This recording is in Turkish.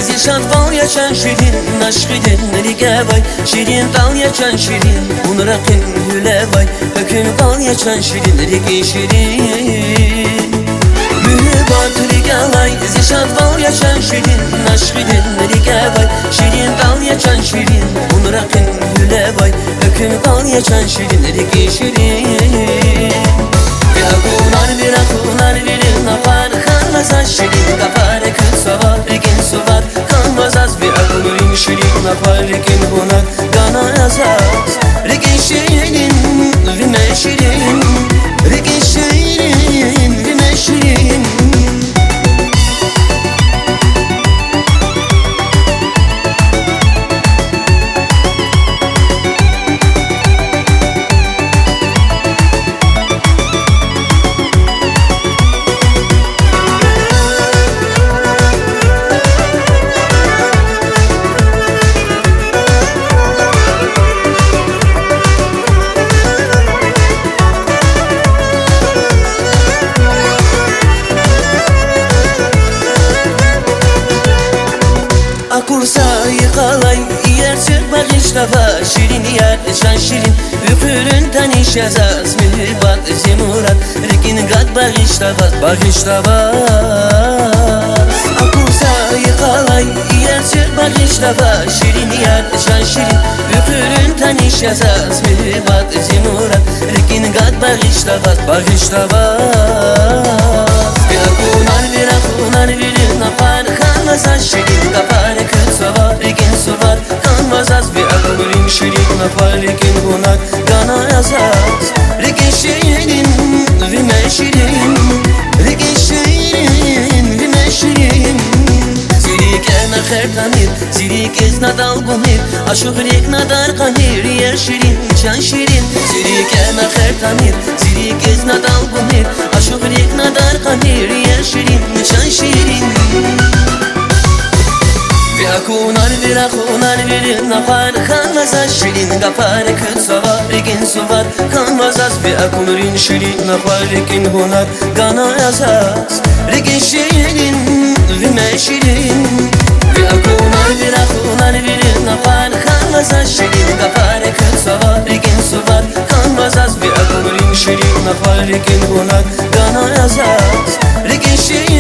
zişat bal yaşan şirin aşkıdın lige vay şirin dal yaşan şirin unrakın hüle vay ökün bal yaşan şirin lige şirin mühibbat lige vay zişat bal yaşan şirin aşkıdın lige vay şirin dal yaşan şirin unrakın hüle vay ökün bal yaşan şirin lige şirin bir akunar birin apar kalmasa şirin kapar kız savar rigin suvar kalmaz az bir akunar şirin apar rigin buna gana yazaz rigin şirin rime şirin rigin şirin rime şirin Kursa yıkalay yersin bağışlava şirin yer can şirin öpürün tanış yazaz mühibbat zimurat rikin gat bağışlava Kursa yıkalay yersin bağışlava şirin yer can şirin öpürün tanış yazaz mühibbat zimurat rikin gat bağışlava bir akunar birin apar kalmasa şirin kapar kız savar rigin suvar kalmaz az bir akunar şirin apar rigin buna gana yazaz rigin şirin rime şirin rigin şirin rime şirin Zirik ena kher tamir zirik ez nadal gumir aşuq rik nadar qahir yer şirin can şirin zirik ena kher tamir zirik ez nadal gumir aşuq rik nadar qahir yer şirin can şirin bir akunar birin apar kalmasa şirin kapar kız savar rigin suvar kalmaz az bir akunar şirin apar rigin hunar gana yazaz rigin şirin rime şirin bir akunar birin apar kalmasa şirin kapar kız savar rigin suvar kalmaz az bir akunar şirin apar rigin hunar gana yazaz rigin şirin